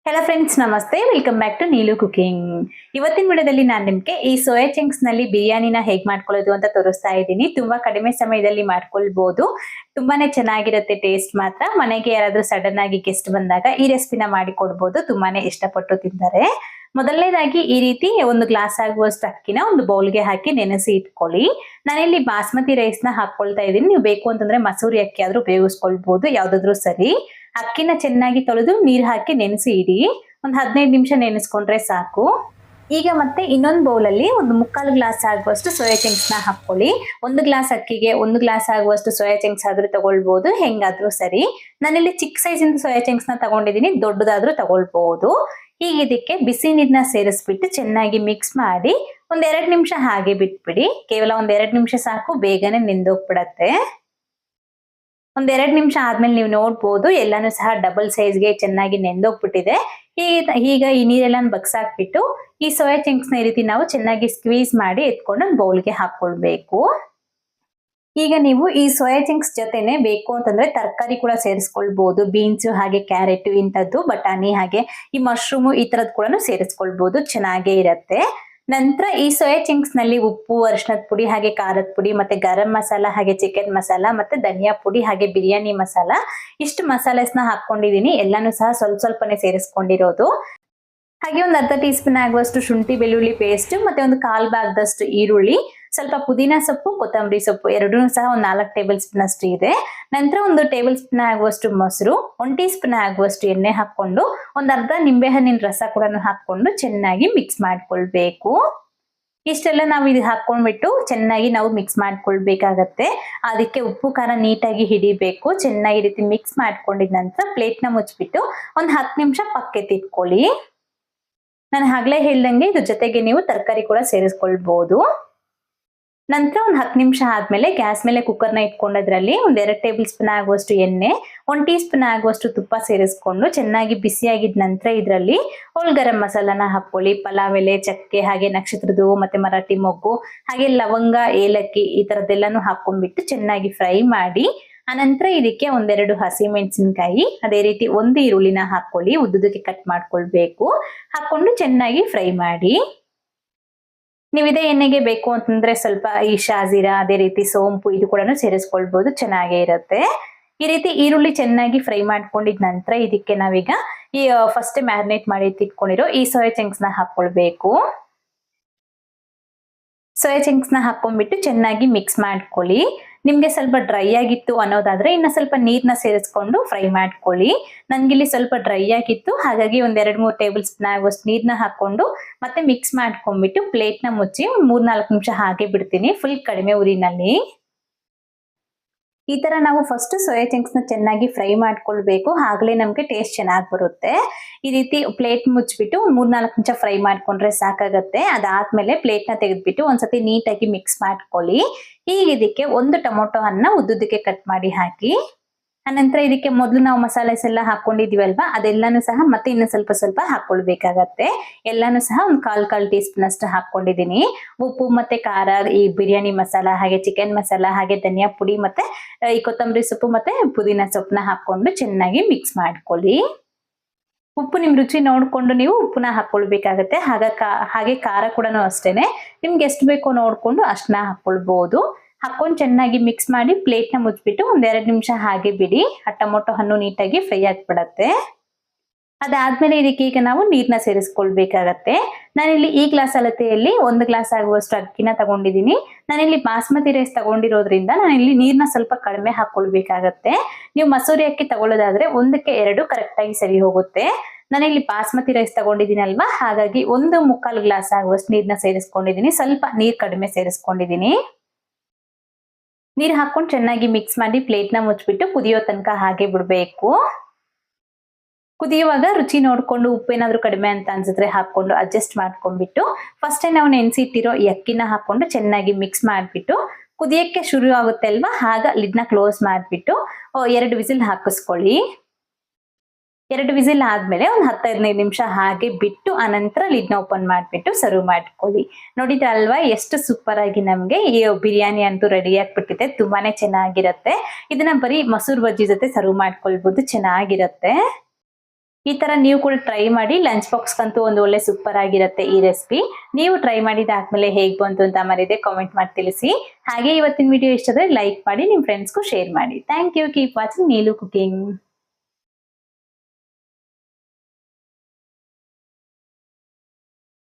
Hello friends, ನಮಸ್ತೆ. Welcome back to Neelu cooking. ಇವತ್ತಿನ ವಿಡಿಯೋದಲ್ಲಿ ನಾನು ನಿಮಗೆ ಈ ಸೋಯಾ ಚಂಕ್ಸ್ ನಲ್ಲಿ ಬಿರಿಯಾನಿನ ಹೇಗೆ ಮಾಡ್ಕೊಳ್ಳೋದು ಅಂತ ತೋರಿಸ್ತಾ ಇದ್ದೀನಿ. ತುಂಬಾ ಕಡಿಮೆ ಸಮಯದಲ್ಲಿ ಮಾಡ್ಕೊಳ್ಬಹುದು. ತುಂಬಾನೇ ಚೆನ್ನಾಗಿರುತ್ತೆ ಟೇಸ್ಟ್ ಮಾತ್ರ. ಮನೆಗೆ ಯಾರಾದ್ರೂ ಸಡನ್ ಆಗಿ ಗೆಸ್ಟ್ ಬಂದಾಗ ಈ ರೆಸಿಪಿನ ಮಾಡಿ ಕೊಡ್ಬೋದು. ತುಂಬಾನೇ ಇಷ್ಟಪಟ್ಟು ತಿಂತಾರೆ. ಮೊದಲನೇದಾಗಿ ಈ ರೀತಿ ಒಂದು ಗ್ಲಾಸ್ ಆಗುವಷ್ಟು ಅಕ್ಕಿನ ಒಂದು ಬೌಲ್ಗೆ ಹಾಕಿ ನೆನೆಸಿ ಇಟ್ಕೊಳ್ಳಿ. ನಾನಿಲ್ಲಿ ಬಾಸ್ಮತಿ ರೈಸ್ ನ ಹಾಕೊಳ್ತಾ ಇದ್ದೀನಿ. ನೀವು ಬೇಕು ಅಂತಂದ್ರೆ ಮಸೂರಿ ಅಕ್ಕಿ ಆದ್ರೂ ಉಪಯೋಗಿಸ್ಕೊಳ್ಬಹುದು, ಯಾವ್ದಾದ್ರು ಸರಿ. ಅಕ್ಕಿನ ಚೆನ್ನಾಗಿ ತೊಳೆದು ನೀರ್ ಹಾಕಿ ನೆನೆಸಿ ಇಡಿ. ಒಂದ್ 15 ನಿಮಿಷ ನೆನೆಸ್ಕೊಂಡ್ರೆ ಸಾಕು. ಈಗ ಮತ್ತೆ ಇನ್ನೊಂದು ಬೌಲಲ್ಲಿ ಒಂದು 3/4 ಗ್ಲಾಸ್ ಆಗುವಷ್ಟು ಸೋಯಾ ಚಂಕ್ಸ್ ನ ಹಾಕೊಳ್ಳಿ. ಒಂದು ಗ್ಲಾಸ್ ಅಕ್ಕಿಗೆ 1 ಗ್ಲಾಸ್ ಆಗುವಷ್ಟು ಸೋಯಾ ಚಂಕ್ಸ್ ಆದ್ರೂ ತಗೊಳ್ಬಹುದು, ಹೆಂಗಾದ್ರೂ ಸರಿ. ನಾನಿಲ್ಲಿ ಚಿಕ್ಕ ಸೈಜ್ ಇಂದ ಸೋಯಾ ಚಂಕ್ಸ್ ನ ತಗೊಂಡಿದ್ದೀನಿ, ದೊಡ್ಡದಾದ್ರೂ ತಗೊಳ್ಬಹುದು. ಈಗ ಇದಕ್ಕೆ ಬಿಸಿ ನೀರನ್ನ ಸೇರಿಸ್ಬಿಟ್ಟು ಚೆನ್ನಾಗಿ ಮಿಕ್ಸ್ ಮಾಡಿ ಒಂದ್ 2 ನಿಮಿಷ ಹಾಗೆ ಬಿಟ್ಬಿಡಿ. ಕೇವಲ ಒಂದ್ 2 ನಿಮಿಷ ಸಾಕು, ಬೇಗನೆ ನೆಂದೋಗ್ಬಿಡತ್ತೆ. ಒಂದ್ 2 ನಿಮಿಷ ಆದ್ಮೇಲೆ ನೀವು ನೋಡ್ಬೋದು ಎಲ್ಲಾನು ಸಹ ಡಬಲ್ ಸೈಜ್ಗೆ ಚೆನ್ನಾಗಿ ನೆಂದೋಗ್ಬಿಟ್ಟಿದೆ. ಈಗ ಈ ನೀರೆಲ್ಲ ಬಗ್ಸಾಕ್ಬಿಟ್ಟು ಈ ಸೋಯಾ ಚಂಕ್ಸ್ ನ ಈ ರೀತಿ ನಾವು ಚೆನ್ನಾಗಿ ಸ್ಕ್ವೀಸ್ ಮಾಡಿ ಎತ್ಕೊಂಡು ಒಂದು ಬೌಲ್ಗೆ ಹಾಕೊಳ್ಬೇಕು. ಈಗ ನೀವು ಈ ಸೋಯಾ ಚಂಕ್ಸ್ ಜೊತೆನೆ ಬೇಕು ಅಂತಂದ್ರೆ ತರಕಾರಿ ಕೂಡ ಸೇರಿಸ್ಕೊಳ್ಬಹುದು. ಬೀನ್ಸ್ ಹಾಗೆ ಕ್ಯಾರೆಟ್ ಇಂಥದ್ದು, ಬಟಾಣಿ ಹಾಗೆ ಈ ಮಶ್ರೂಮ್ ಈ ತರದ್ ಕೂಡ ಸೇರಿಸ್ಕೊಳ್ಬಹುದು, ಚೆನ್ನಾಗೇ ಇರತ್ತೆ. ನಂತರ ಈ ಸೋಯಾ ಚಂಕ್ಸ್ ನಲ್ಲಿ ಉಪ್ಪು, ಅರಿಶಿನದ ಪುಡಿ ಹಾಗೆ ಖಾರದ ಪುಡಿ ಮತ್ತೆ ಗರಂ ಮಸಾಲ ಹಾಗೆ ಚಿಕನ್ ಮಸಾಲ ಮತ್ತೆ ಧನಿಯಾ ಪುಡಿ ಹಾಗೆ ಬಿರಿಯಾನಿ ಮಸಾಲ, ಇಷ್ಟು ಮಸಾಲೆಸ್ನ ಹಾಕೊಂಡಿದೀನಿ. ಎಲ್ಲಾನು ಸಹ ಸ್ವಲ್ಪ ಸ್ವಲ್ಪನೇ ಸೇರಿಸ್ಕೊಂಡಿರೋದು. ಹಾಗೆ ಒಂದು ಅರ್ಧ ಟೀ ಸ್ಪೂನ್ ಆಗುವಷ್ಟು ಶುಂಠಿ ಬೆಳ್ಳುಳ್ಳಿ ಪೇಸ್ಟ್ ಮತ್ತೆ ಒಂದು 1/4 ಭಾಗದಷ್ಟು ಈರುಳ್ಳಿ, ಸ್ವಲ್ಪ ಪುದೀನ ಸೊಪ್ಪು, ಕೊತ್ತಂಬರಿ ಸೊಪ್ಪು ಎರಡೂ ಸಹ ಒಂದು 4 ಟೇಬಲ್ ಸ್ಪೂನ್ ಅಷ್ಟು ಇದೆ. ನಂತರ ಒಂದು ಟೇಬಲ್ ಸ್ಪೂನ್ ಆಗುವಷ್ಟು ಮೊಸರು, 1 ಟೀ ಸ್ಪೂನ್ ಆಗುವಷ್ಟು ಎಣ್ಣೆ ಹಾಕೊಂಡು ಒಂದು ಅರ್ಧ ನಿಂಬೆ ಹಣ್ಣಿನ ರಸ ಕೂಡ ಹಾಕೊಂಡು ಚೆನ್ನಾಗಿ ಮಿಕ್ಸ್ ಮಾಡ್ಕೊಳ್ಬೇಕು. ಇಷ್ಟೆಲ್ಲ ನಾವು ಇದು ಹಾಕೊಂಡ್ಬಿಟ್ಟು ಚೆನ್ನಾಗಿ ನಾವು ಮಿಕ್ಸ್ ಮಾಡ್ಕೊಳ್ಬೇಕಾಗತ್ತೆ. ಅದಕ್ಕೆ ಉಪ್ಪು ಖಾರ ನೀಟಾಗಿ ಹಿಡಿಬೇಕು. ಚೆನ್ನಾಗಿ ರೀತಿ ಮಿಕ್ಸ್ ಮಾಡ್ಕೊಂಡಿದ ನಂತರ ಪ್ಲೇಟ್ ನ ಮುಚ್ಚಿಬಿಟ್ಟು ಒಂದು 10 ನಿಮಿಷ ಪಕ್ಕೆತ್ತಿಟ್ಕೊಳ್ಳಿ. ನಾನು ಆಗ್ಲೇ ಹೇಳ್ದಂಗೆ ಇದ್ರ ಜೊತೆಗೆ ನೀವು ತರಕಾರಿ ಕೂಡ ಸೇರಿಸ್ಕೊಳ್ಬಹುದು. ನಂತರ ಒಂದು 10 ನಿಮಿಷ ಆದ್ಮೇಲೆ ಗ್ಯಾಸ್ ಮೇಲೆ ಕುಕ್ಕರ್ನ ಇಟ್ಕೊಂಡದ್ರಲ್ಲಿ ಒಂದ್ 2 ಟೇಬಲ್ ಸ್ಪೂನ್ ಆಗುವಷ್ಟು ಎಣ್ಣೆ, 1 ಟೀ ಸ್ಪೂನ್ ಆಗುವಷ್ಟು ತುಪ್ಪ ಸೇರಿಸ್ಕೊಂಡು ಚೆನ್ನಾಗಿ ಬಿಸಿಯಾಗಿದ ನಂತರ ಇದರಲ್ಲಿ ಹೋಲ್ ಗರಂ ಮಸಾಲಾನ ಹಾಕೊಳ್ಳಿ. ಪಲಾವ್ ಎಲೆ, ಚಕ್ಕೆ ಹಾಗೆ ನಕ್ಷತ್ರದ ಮತ್ತೆ ಮರಾಠಿ ಮೊಗ್ಗು ಹಾಗೆ ಲವಂಗ, ಏಲಕ್ಕಿ ಈ ತರದ್ದೆಲ್ಲಾನು ಹಾಕೊಂಡ್ಬಿಟ್ಟು ಚೆನ್ನಾಗಿ ಫ್ರೈ ಮಾಡಿ ಅನಂತರ ಇದಕ್ಕೆ 1-2 ಹಸಿ ಮೆಣಸಿನಕಾಯಿ, ಅದೇ ರೀತಿ 1 ಈರುಳ್ಳಿನ ಹಾಕೊಳ್ಳಿ. ಉದ್ದುದಕ್ಕೆ ಕಟ್ ಮಾಡ್ಕೊಳ್ಬೇಕು. ಹಾಕೊಂಡು ಚೆನ್ನಾಗಿ ಫ್ರೈ ಮಾಡಿ. ನೀವು ಇದೇ ಎಣ್ಣೆಗೆ ಬೇಕು ಅಂತಂದ್ರೆ ಸ್ವಲ್ಪ ಈ ಶಾಜೀರಾ, ಅದೇ ರೀತಿ ಸೋಂಪು ಇದು ಕೂಡ ಸೇರಿಸ್ಕೊಳ್ಬಹುದು, ಚೆನ್ನಾಗೇ ಇರುತ್ತೆ. ಈ ರೀತಿ ಈರುಳ್ಳಿ ಚೆನ್ನಾಗಿ ಫ್ರೈ ಮಾಡ್ಕೊಂಡಿದ ನಂತರ ಇದಕ್ಕೆ ನಾವೀಗ ಈ ಫಸ್ಟ್ ಮ್ಯಾರಿನೇಟ್ ಮಾಡಿ ಇಟ್ಕೊಂಡಿರೋ ಈ ಸೋಯಾ ಚಂಕ್ಸ್ ನ ಹಾಕೊಳ್ಬೇಕು. ಸೋಯಾ ಚಂಕ್ಸ್ ನ ಹಾಕೊಂಡ್ಬಿಟ್ಟು ಚೆನ್ನಾಗಿ ಮಿಕ್ಸ್ ಮಾಡ್ಕೊಳ್ಳಿ. ನಿಮ್ಗೆ ಸ್ವಲ್ಪ ಡ್ರೈ ಆಗಿತ್ತು ಅನ್ನೋದಾದ್ರೆ ಇನ್ನ ಸ್ವಲ್ಪ ನೀರ್ನ ಸೇರಿಸ್ಕೊಂಡು ಫ್ರೈ ಮಾಡ್ಕೊಳ್ಳಿ. ನನ್ಗಿಲ್ಲಿ ಸ್ವಲ್ಪ ಡ್ರೈ ಆಗಿತ್ತು, ಹಾಗಾಗಿ ಒಂದ್ 2-3 ಟೇಬಲ್ ಸ್ಪೂನ್ ಆಗುವಷ್ಟು ನೀರ್ನ ಹಾಕೊಂಡು ಮತ್ತೆ ಮಿಕ್ಸ್ ಮಾಡ್ಕೊಂಡ್ಬಿಟ್ಟು ಪ್ಲೇಟ್ ನ ಮುಚ್ಚಿ ಒಂದ್ 3-4 ನಿಮಿಷ ಹಾಗೆ ಬಿಡ್ತೀನಿ, ಫುಲ್ ಕಡಿಮೆ ಉರಿನಲ್ಲಿ. ಈ ತರ ನಾವು ಫಸ್ಟ್ ಸೋಯಾ ಚಂಕ್ಸ್ ನ ಚೆನ್ನಾಗಿ ಫ್ರೈ ಮಾಡ್ಕೊಳ್ಬೇಕು, ಆಗ್ಲೇ ನಮ್ಗೆ ಟೇಸ್ಟ್ ಚೆನ್ನಾಗಿ ಬರುತ್ತೆ. ಈ ರೀತಿ ಪ್ಲೇಟ್ ಮುಚ್ಚಿಬಿಟ್ಟು 3-4 ನಿಮಿಷ ಫ್ರೈ ಮಾಡ್ಕೊಂಡ್ರೆ ಸಾಕಾಗತ್ತೆ. ಅದಾದ್ಮೇಲೆ ಪ್ಲೇಟ್ ನ ತೆಗೆದ್ಬಿಟ್ಟು ಒಂದ್ಸತಿ ನೀಟಾಗಿ ಮಿಕ್ಸ್ ಮಾಡ್ಕೊಳ್ಳಿ. ಈಗ ಇದಕ್ಕೆ ಒಂದು ಟೊಮೊಟೊ ಹಣ್ಣು ಉದ್ದುದಕ್ಕೆ ಕಟ್ ಮಾಡಿ ಹಾಕಿ. ಅನಂತರ ಇದಕ್ಕೆ ಮೊದಲು ನಾವು ಮಸಾಲೆಸ್ ಎಲ್ಲ ಹಾಕೊಂಡಿದೀವಲ್ವಾ, ಅದೆಲ್ಲಾನು ಸಹ ಮತ್ತೆ ಇನ್ನು ಸ್ವಲ್ಪ ಸ್ವಲ್ಪ ಹಾಕೊಳ್ಬೇಕಾಗತ್ತೆ. ಎಲ್ಲಾನು ಸಹ ಒಂದು 1/4 ಟೀ ಸ್ಪೂನ್ ಅಷ್ಟು ಹಾಕೊಂಡಿದೀನಿ. ಉಪ್ಪು ಮತ್ತೆ ಖಾರ, ಈ ಬಿರಿಯಾನಿ ಮಸಾಲ ಹಾಗೆ ಚಿಕನ್ ಮಸಾಲ ಹಾಗೆ ಧನಿಯಾ ಪುಡಿ ಮತ್ತೆ ಈ ಕೊತ್ತಂಬರಿ ಸೊಪ್ಪು ಮತ್ತೆ ಪುದೀನ ಸೊಪ್ಪನ್ನ ಹಾಕೊಂಡು ಚೆನ್ನಾಗಿ ಮಿಕ್ಸ್ ಮಾಡ್ಕೊಳ್ಳಿ. ಉಪ್ಪು ನಿಮ್ ರುಚಿ ನೋಡ್ಕೊಂಡು ನೀವು ಉಪ್ಪನ್ನ ಹಾಕೊಳ್ಬೇಕಾಗತ್ತೆ. ಹಾಗೆ ಖಾರ ಕೂಡ ಅಷ್ಟೇನೆ, ನಿಮ್ಗೆ ಎಷ್ಟು ಬೇಕೋ ನೋಡ್ಕೊಂಡು ಅಷ್ಟನ್ನ ಹಾಕೊಳ್ಬಹುದು. ಹಾಕೊಂಡು ಚೆನ್ನಾಗಿ ಮಿಕ್ಸ್ ಮಾಡಿ ಪ್ಲೇಟ್ ನ ಮುಚ್ಚಿಬಿಟ್ಟು ಒಂದ್ 2 ನಿಮಿಷ ಹಾಗೆ ಬಿಡಿ. ಆ ಟೊಮೊಟೊ ಹಣ್ಣು ನೀಟಾಗಿ ಫ್ರೈ ಆಗ್ಬಿಡತ್ತೆ. ಅದಾದ್ಮೇಲೆ ಇದಕ್ಕೆ ಈಗ ನಾವು ನೀರ್ನ ಸೇರಿಸ್ಕೊಳ್ಬೇಕಾಗತ್ತೆ. ನಾನಿಲ್ಲಿ ಈ ಗ್ಲಾಸ್ ಅಳತೆಯಲ್ಲಿ 1 ಗ್ಲಾಸ್ ಆಗುವಷ್ಟು ಅಕ್ಕಿನ ತಗೊಂಡಿದ್ದೀನಿ. ನಾನಿಲ್ಲಿ ಬಾಸ್ಮತಿ ರೈಸ್ ತಗೊಂಡಿರೋದ್ರಿಂದ ನಾನಿಲ್ಲಿ ನೀರ್ನ ಸ್ವಲ್ಪ ಕಡಿಮೆ ಹಾಕೊಳ್ಬೇಕಾಗತ್ತೆ. ನೀವು ಮಸೂರಿ ಅಕ್ಕಿ ತಗೊಳ್ಳೋದಾದ್ರೆ 1ಕ್ಕೆ 2 ಕರೆಕ್ಟ್ ಆಗಿ ಸರಿ ಹೋಗುತ್ತೆ. ನಾನಿಲ್ಲಿ ಬಾಸ್ಮತಿ ರೈಸ್ ತಗೊಂಡಿದ್ದೀನಲ್ವಾ, ಹಾಗಾಗಿ 1 ಮುಕ್ಕಾಲು ಗ್ಲಾಸ್ ಆಗುವಷ್ಟು ನೀರ್ನ ಸೇರಿಸ್ಕೊಂಡಿದ್ದೀನಿ. ಸ್ವಲ್ಪ ನೀರ್ ಕಡಿಮೆ ಸೇರಿಸ್ಕೊಂಡಿದ್ದೀನಿ. ನೀರು ಹಾಕೊಂಡು ಚೆನ್ನಾಗಿ ಮಿಕ್ಸ್ ಮಾಡಿ ಪ್ಲೇಟ್ ನ ಮುಚ್ಚಿಬಿಟ್ಟು ಕುದಿಯೋ ತನಕ ಹಾಗೆ ಬಿಡ್ಬೇಕು. ಕುದಿಯುವಾಗ ರುಚಿ ನೋಡ್ಕೊಂಡು ಉಪ್ಪೇನಾದ್ರೂ ಕಡಿಮೆ ಅಂತ ಅನ್ಸಿದ್ರೆ ಹಾಕೊಂಡು ಅಡ್ಜಸ್ಟ್ ಮಾಡ್ಕೊಂಡ್ಬಿಟ್ಟು ಫಸ್ಟ್ ನಾವು ನೆನೆಸಿಟ್ಟಿರೋ ಈ ಅಕ್ಕಿನ ಹಾಕೊಂಡು ಚೆನ್ನಾಗಿ ಮಿಕ್ಸ್ ಮಾಡ್ಬಿಟ್ಟು ಕುದಿಯಕ್ಕೆ ಶುರು ಆಗುತ್ತೆ ಅಲ್ವಾ, ಆಗ ಲಿಡ್ನ ಕ್ಲೋಸ್ ಮಾಡ್ಬಿಟ್ಟು 2 ವಿಸಿಲ್ ಹಾಕಿಸ್ಕೊಳ್ಳಿ. 2 ವಿಸಿಲ್ ಆದ್ಮೇಲೆ ಒಂದು 10-15 ನಿಮಿಷ ಹಾಗೆ ಬಿಟ್ಟು ಅನಂತರ ಲಿಡ್ನ ಓಪನ್ ಮಾಡ್ಬಿಟ್ಟು ಸರ್ವ್ ಮಾಡ್ಕೊಳ್ಳಿ. ನೋಡಿದ್ರಲ್ವಾ ಎಷ್ಟು ಸೂಪರ್ ಆಗಿ ನಮ್ಗೆ ಈ ಬಿರಿಯಾನಿ ಅಂತೂ ರೆಡಿ ಆಗ್ಬಿಟ್ಟಿದೆ. ತುಂಬಾನೇ ಚೆನ್ನಾಗಿರುತ್ತೆ. ಇದನ್ನ ಬರೀ ಮೊಸರು ಬಜ್ಜಿ ಜೊತೆ ಸರ್ವ್ ಮಾಡ್ಕೊಳ್ಬಹುದು, ಚೆನ್ನಾಗಿರುತ್ತೆ. ಈ ತರ ನೀವು ಕೂಡ ಟ್ರೈ ಮಾಡಿ. ಲಂಚ್ ಬಾಕ್ಸ್ ಅಂತೂ ಒಂದು ಒಳ್ಳೆ ಸೂಪರ್ ಆಗಿರುತ್ತೆ ಈ ರೆಸಿಪಿ. ನೀವು ಟ್ರೈ ಮಾಡಿದಾದ್ಮೇಲೆ ಹೇಗ್ ಬಂತು ಅಂತ ಮರೀದೆ ಕಾಮೆಂಟ್ ಮಾಡಿ ತಿಳಿಸಿ. ಹಾಗೆ ಇವತ್ತಿನ ವಿಡಿಯೋ ಇಷ್ಟ ಆದ್ರೆ ಲೈಕ್ ಮಾಡಿ, ನಿಮ್ ಫ್ರೆಂಡ್ಸ್ಗೂ ಶೇರ್ ಮಾಡಿ. Thank you. Keep watching Neelu cooking.